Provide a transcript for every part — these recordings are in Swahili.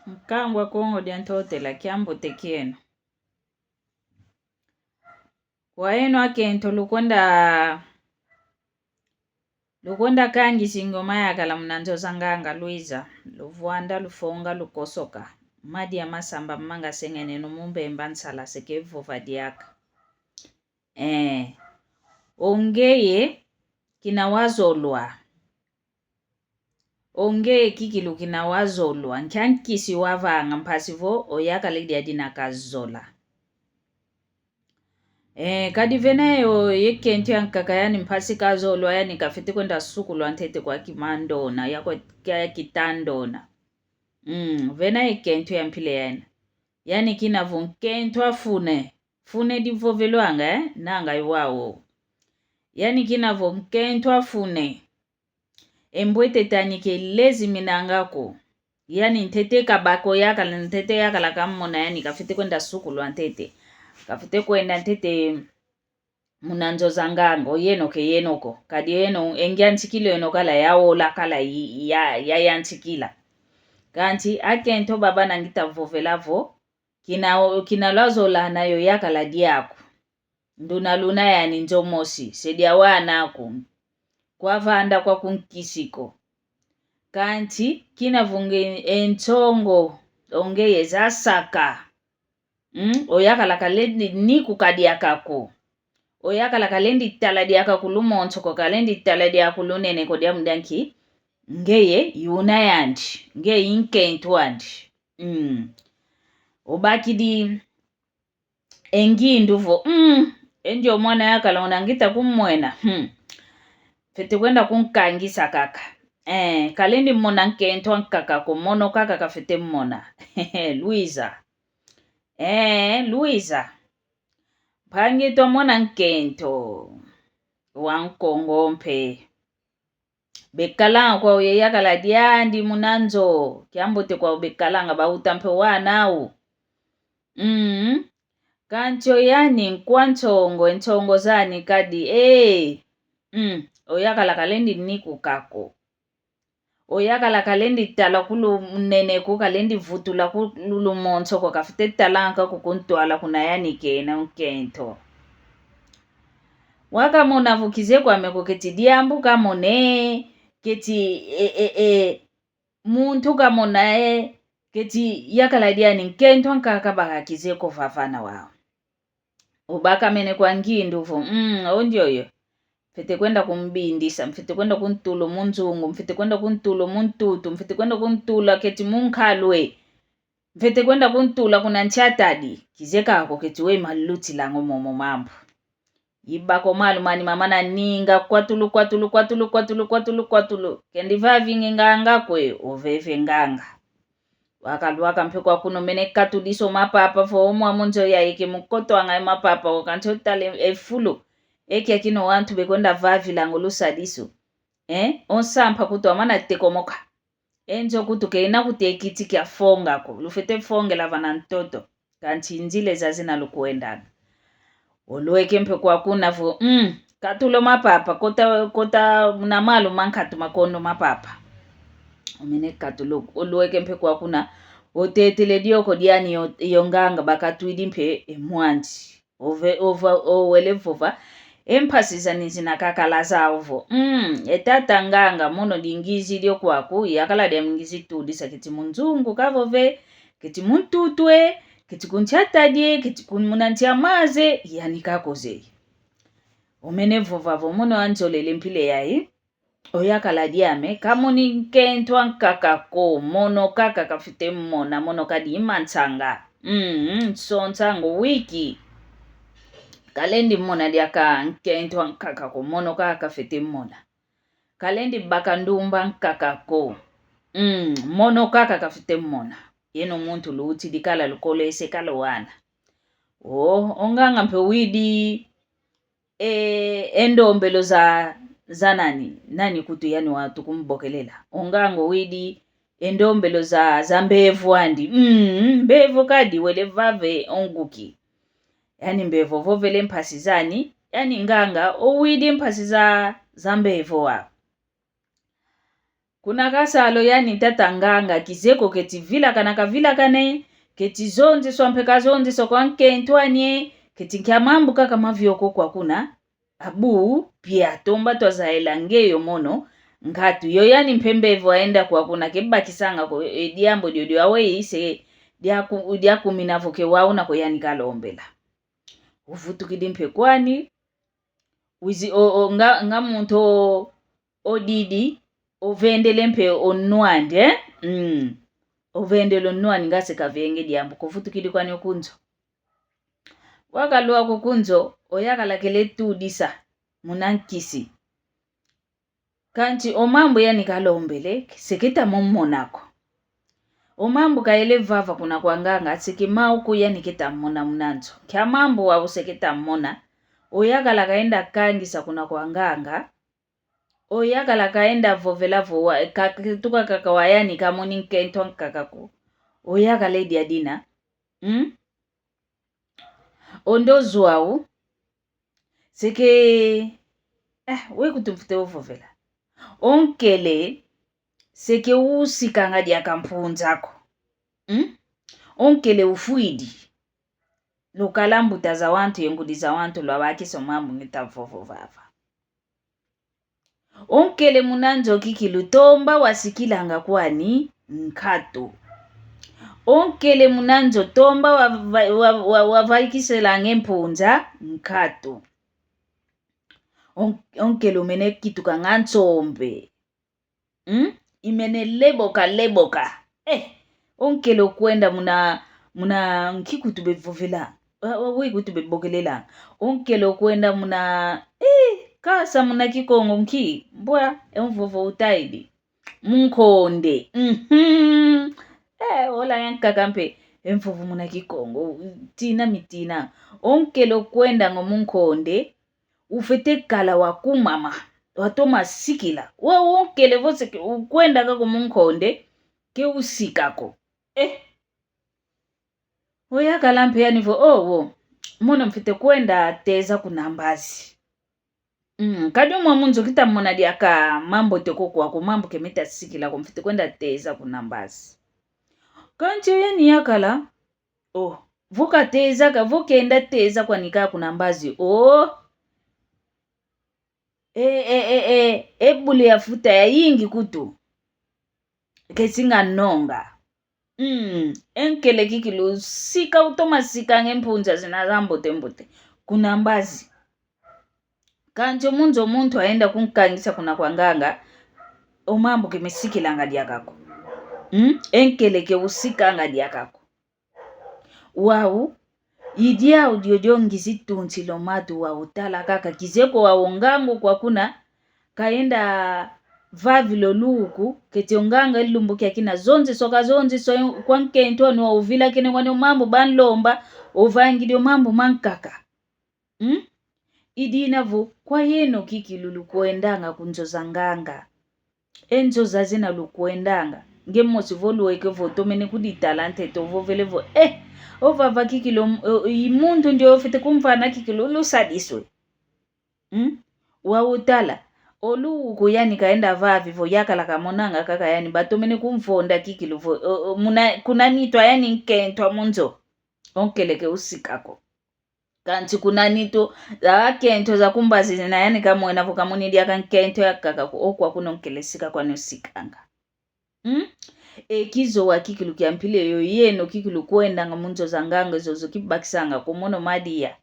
Mkangwa kongo diantotela kiambo tekieno. Waeno akento lukonda kangi singoma yakala mnanzo zanganga Luiza. Luvuanda lufonga lukosoka. Madi ya masamba manga sengene numumbe mbansala sekevo vadiaka. Ongeye kinawazolwa. Ongeye kikilu kinawazolwa. Nchankisi wavanga mpasivo oyaka lidi adina kazola. Kadi venayo yekenti yankaka yani mpasi kazolwa yani kafiti kwenda sukulu antete kwa kimandona yako kya kitandona. Vena yekenti yampile yani. Yani kinavunkentu afune. Fune divoveluanga nanga iwao. Yani kinavunkentu afune. Embwete tanike lezi minangako. Yani ntete kabako yakala ntete yakala kamona yani kafiti kwenda sukulu antete. Kafite kwenda ntete munanzo zangango yenoko kadi yeno engyantikilo enokala yaola kala ya yantikila kanti akento baba nangita vovelavo kinalazo la nayo yakala diako nduna luna yani njomosi sedia wanako kwa vanda kwa kunkisiko kanti kinavunge entongo ongeye zasaka oyakala kalendi niku kadiakako oyakala kalendi taladiaka kulumonchoko kalendi taladiaka kulunene kodia mdanki ngeye yuna yandi ngeye inkentu andi obakidi enginduvo enjo mwana yakala unangita kumwena fete kwenda kunkangisa kaka kalendi mona nkentu ankaka kumono kaka kafete mona Luiza Luiza Pangito mona nkento wankongompe bekalanga kwa uyeyakala diandi munanzo kiambote kwa bekalanga bautampe wanao kancho yani nkwanchongo enchongo zani kadi oyakala kalendi niku kako oyakala kalendi tala kulu nene ku kalendi vutula kulu monso ko kafite talanka kukuntwala kuna yani kena nkento waka mona vukize kwa meko keti diambu kamone keti muntu kamona keti yakala diani nkento nkaka bakakize ko fafana wao ubaka mene kwa nginduvo ondioyo mfite kwenda kumbindisa mfite kwenda kuntulo munzungu mfite kwenda kuntulo muntutu mfite kwenda kuntula keti munkhalwe mfite kwenda kuntula kuna nchatadi kizeka ako keti we maluti lango momo mambo ibako malu mani mama na ninga kwatulu kendi vavingi nganga kwe oveve nganga wakalwaka mpekwa kuno mene katudiso mapapa fo omwa munzo ya ike mukoto anga mapapa wakantotale efulu eki akino wantu bekonda vavi lango lusadiso onsampa kuto amana tekomoka enjo kutu keina kutekiti kya fonga ko lufete fonge la vanantoto kanti nzile zazina lukuenda olweke mpe kwa kuna vo katulo mapapa kota munamalu mankatu makondo mapapa omene katulo olweke mpe kwa kuna otetele dioko diani yonganga bakatwidi mpe emwanti owelevova empasiza nizina kakala zaovo etata nganga mono dingizi dio kwaku yakala de mingizi tudisa kiti munzungu kavove kiti muntutwe kiti kunchatadie kiti kunmunantia maze yani kakoze omene vovavo mono anjolele mpile yai oyakala diame kamoni nkento ankakako mono kaka kafite mona mono kadi imansanga sonsango wiki kalendi mona diaka nkento ankakako mono kaka fete mona kalendi bakandumba nkakako mono kaka kafite mona yeno muntu luuti dikala lukole sekala wana onganga mpe widi endombelo za nani kutu yani watu kumbokelela ongango widi endombelo za mbevu andi mbevu kadi wele vave onguki yani mbevu vovele mpasi zani yani nganga owidi mpasi za mbevu wa kuna kasalo yani tatanganga kizeko keti vila kana kavila kane keti zonzi swampeka zonzi sokwanke ntwanie keti nkyamambu kaka mavyoko kwa kuna abu pia tomba twazaela ngeyo mono ngatu yo yani mpembevu aenda kwa kuna kebakisanga ko diambo dio awe ise dia kuminavo ke wauna ko yani kalombela uvutukidi mpekwani wizi nga muntu odidi ovendele mpe onwande ovendele onwani ngase kavenge diambo kuvutukidi kwani okunzo wakalwa kukunzo oyakalakele tudisa munankisi kanti omambo yani kalombele seketa mommonako omambo kaele vava kuna kwanganga tsikimau ku yani kita mmona munanzo kya mambo wa useketa mmona oyakala kaenda kangisa kuna kwanganga oyakala kaenda vovela vowa tuka kakawayani kamoni nkento nkakako oyakala edi adina ondozwau seke we kutumfute ovovela onkele seke usikanga dia kampunzako onkele ufuidi lokalambuta za wantu yengudi za wantu lwawakisa mambo ngitavovovava onkele munanzo kikilutomba wasikilanga kwani nkato onkele munanzo tomba wavakiselange mpunza nkato onkele umene kituka ngantsombe imene leboka onkele okwenda muna nkikutubevovela wikutubebokelela onkele okwenda muna kasa muna kikongo nki mbwa emvovo utaidi munkonde ola yankakampe emvovo muna kikongo tina mitina onkele okwenda ngo munkonde ufete kala wakumama watoma sikila onkele vose ukwenda kako munkonde ke usikako oyakala mpe yanivo mona mfete kwenda teza kunambazi kadi umwe munzo kita mona diaka mambo toko kwako mambo kemeta sikila ko mfete kwenda teza kunambazi kanti yani yakala vuka teza ka vokenda teza kwanika kunambazi ebule ya futa ya yingi kutu kesinga nonga enkele kikilu sika utoma sika ngempunza zinazambote kunambazi kanjo munzo muntu aenda kunkangisa kuna kwanganga omambo kemesikilanga diakako enkele ke usikanga diakako wau idia udiodio ngisitunzi lomatu wa utala kaka kizeko wa ongango kwa kuna kaenda vavilo luku ketionganga ilumbukia kina zonzi so kwa nkento ni wa uvila kene kwani mambo banlomba ovangidio mambo mankaka idinavo kwa yeno kikilulu kuendanga kunzoza nganga enzoza zina lukuendanga ngemosi voluweke votomene kudi talante tovovelevo ovava kikilo imuntu ndio ofite kumfana kikilo lusadiswe wautala oluku yani kaenda vavivo yakala kamonanga kaka yani batomene kumfonda kikilo kuna nitwa yani nkentwa munzo onkeleke usikako kanti kuna nito kento za kumbazi na yani kamwena vokamuni dia kankento yakaka okwa kunonkelesika kwa nusikanga kizo wa kikilu kiampile yo yeno kikilu kwenda nga munzo zanganga zozo kibakisanga kumono madia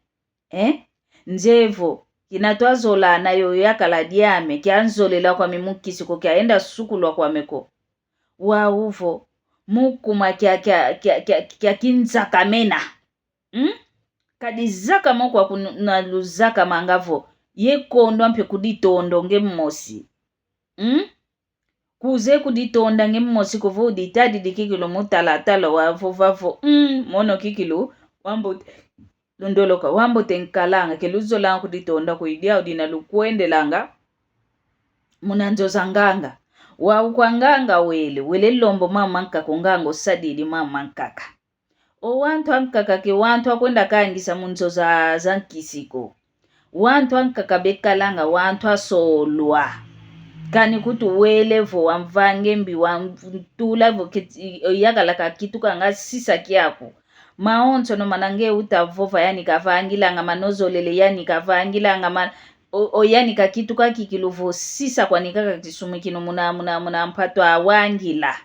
nzevo kinatwazola na yo yakala diame kianzolela kwa mimukisi ko kaenda sukulwa kwa meko wa uvo mukuma kya kinzaka mena kadizaka moko kuna luzaka mangavo yekondo ampe kuditondo ngemosi kuze kuditonda ngemosi kuvo uditadi dikikilo mutalatala wavovavo mono kikilo wambo lundoloka wambo tenkalanga keluzolanga kuditonda kuidia udina lukwendelanga munanzo zanganga waukwanganga wele lombo mamankaka kunganga usadidi mamankaka owantu ankaka ke wantu akwenda kangisa munzo za nkisiko wantu ankaka bekalanga wantu asolwa kani kuti wele vo wamvange mbi wamtula vo yakala kakitu kanga sisa kyako maonso no manange utavova yani kavangilanga manozolele yani kavangilanga yani kakitu kakikiluvo sisa kwanika kakisumikino muna mpato awangila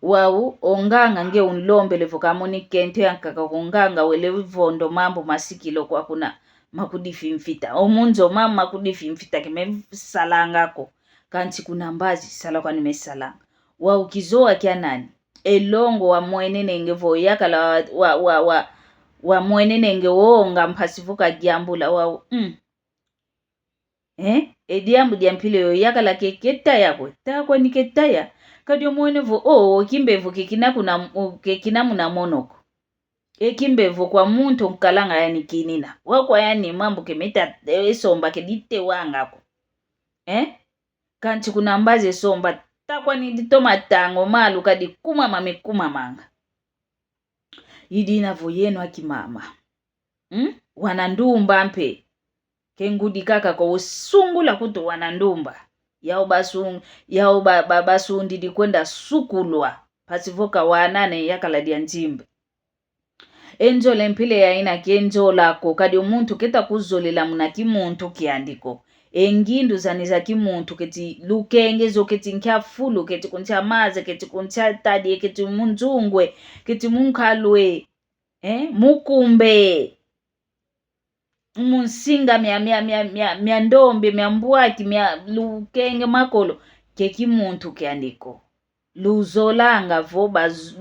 wau onganga nge unlombele vokamoni kento yankaka konganga wele vondo mambo masikilo kwa kuna makudifimfita omunzo mama makudifimfita kime salangako kanti kuna mbazi sala kwa nimesalanga wau kizoa kya nani elongo wa mwenenenge vo yakala wa mwenenenge wonga mpasivuka gyambula wau ediambu diampile yo yakala keketa yako takwa niketaya kadio mwene vo kimbevu kekina muna monoko ekimbevu kwa muntu nkalanga yani kinina wakwa yani mambo kemeta esomba kedite wangako kanti kuna mbaze somba takwa ni ditoma tango malu kadi kuma manga idina vo yenu akimama wanandumba mpe kengudi kaka kwa usungula kuto wanandumba yao basundi di kwenda sukulwa pasivoka wanane yakala dia nzimbe enjo lempile ya ina kenjo lako kadi umuntu keta kuzolela muna kimuntu kiandiko engindu zaniza kimuntu keti lukengezo keti nkafulu keti kuncha maze keti kuncha tadi keti munzungwe keti munkalwe mukumbe munsinga mia ndombe mia mbwaki mia lukenge makolo keki muntu kiandiko luzolanga vo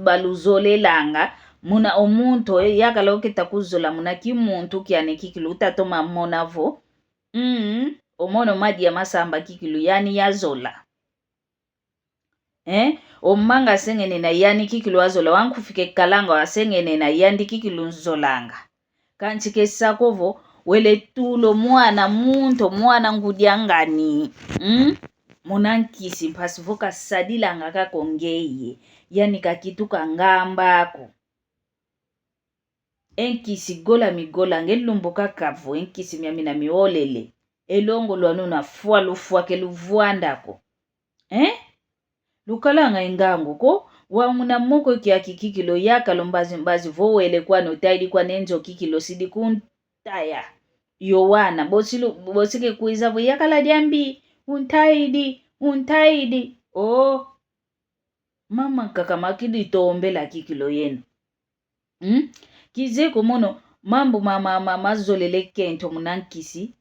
baluzolelanga muna omuntu yakala oketa kuzola muna kimuntu kiane kikilu utatoma mona vo omono madi ya masamba kikilu yani yazola omanga sengene na yani kikilu azola wankufike kalanga wasengene na yandi kikilu nzolanga kanchike sakovo wele tulo mwana ngudiangani munankisi mpasivoka sadilanga kakongeye yani kakituka ngambako enkisi gola migola ngelumbo kakavo enkisi miamina miolele elongo lwanu na fua lufua keluvuandako lukalanga ingango ko wamuna moko kia kikikilo yakalo mbazi vowele kwa notaidi kwa nenjo kikilo sidi kuntaya yowana bosike kuiza vo yakala diambi untaidi mama kaka makidi tombela kikilo yenu kize komono mambo mazolele kento munankisi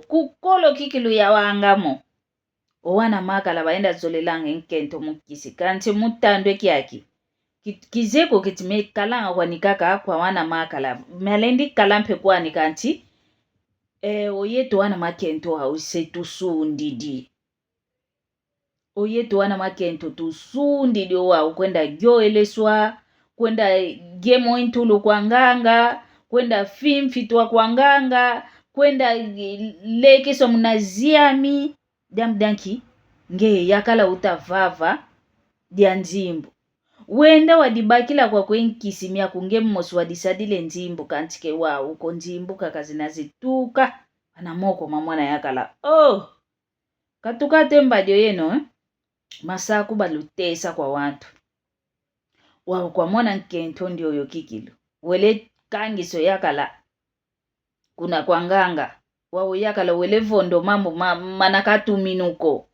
kukolo kikilo ya wangamo owana makala baenda zolelanga enkento mukisi kanti mutandwe kyaki kizeko kitime kalanga kwa nikaka kwa wana makala malendi kalampe kwa nikanti oyeto wana makento hause tusundidi oyeto wana makento tusundidi wa ukwenda gyoeleswa kwenda gemo intulu kwa nganga kwenda fimfitwa kwa nganga kwenda lekeso mnaziami damdanki nge yakala utavava dia nzimbo wenda wadibakila kwa kwenkisimia kunge mmosi wadisadile nzimbo kantike wa uko nzimbo kakazinazituka anamoko mamwana yakala katuka temba dio yeno masaku balutesa kwa watu wa kwa mwana nkento ndio yo kikilu wele kangiso yakala kuna kwa nganga wawo yakala wele vondo mambo manakatu minuko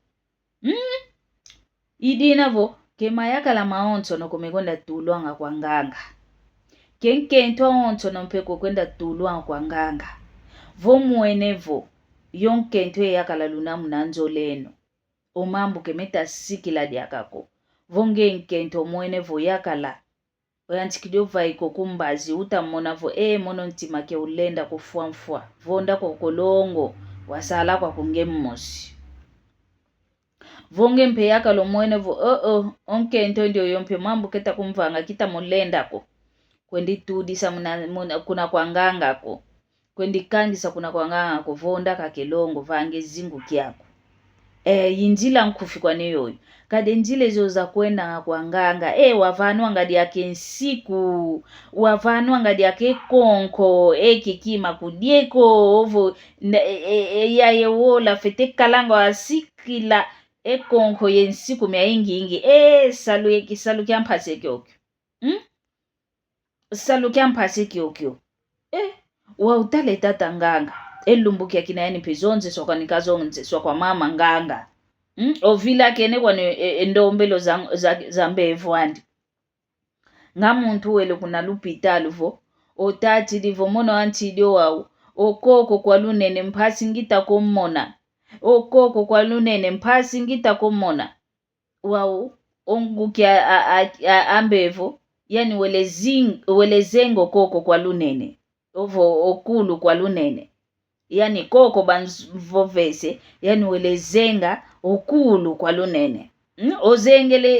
idina vo kema yakala maonso no kumekonda tulwanga kwa nganga kenkento onso no mpeko kwenda tulwanga kwa nganga vo muenevo yonkento yakala lunamu nanzo leno omambo kemeta sikila diakako vonge nkento muenevo yakala oyantikidio vaiko kumbazi utamona vo mono ntima ke ulenda kufuamfua vonda kwa kolongo wasala kwa kungemmosi vonge mpe yakalo mwene vo onkento ndio yompe mambo keta kumvanga kita mulendako kwendi tudisa kuna kwa ngangako kwendi kangisa kuna kwa ngangako vonda kakelongo vange zingu kyako yinjila nkhufikwa neyoyo kade njila ezo za kwenda kwa nganga wavanu angadi yake nsiku wavanu angadi yake konko kikima kudieko ovo yaye wola fete kalanga asikila konko yensiku mya ingi salu kyampase kyokyo salu kyampase kyokyo wa utale tata nganga elumbukia kinaeni pizonze sokwa nikazonze sokwa mama nganga ovila kene kwa endombelo za mbevu andi nga muntu wele kuna lupitalu vo otati livo mono antidio wau okoko kwa lunene mpasi ngita kummona okoko kwa lunene mpasi ngita kummona wau ongukia ambevu yani welezengo koko kwa lunene ovo okulu kwa lunene yani koko banvovese yani welezenga okulu kwa lunene ozengele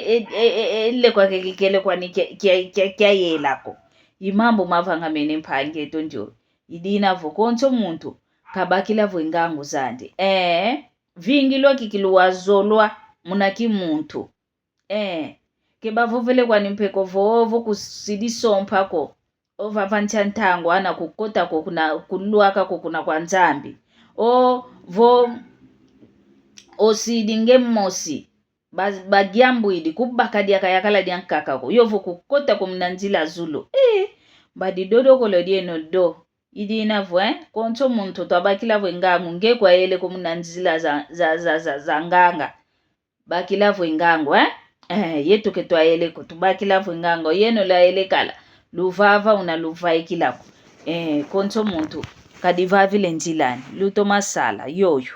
ele kwa kekele kwa ni kya yelako imambo mavanga mene mpange tonjo idina vokonso muntu kabakila vwengangu zandi vingilwa kikiluwazolwa munaki muntu kebavovele kwa nimpeko vovo kusidisompako ova vanchantango ana kukota ko kuna kuluaka ko kuna kwa nzambi vo osidinge mosi bagyambwidi kubakadia kayakala diankakako yovo kukota ko mnanzila zulu badidodo ko lodieno do idina vo konto muntu tabakila vo ngamu ngekwa ele ko mnanzila za nganga bakila vo ngango yetu ketwa ele ko tubakila vo ngango yeno la ele kala luvava unaluvaikilako konto muntu kadivavile njilani luto masala yoyo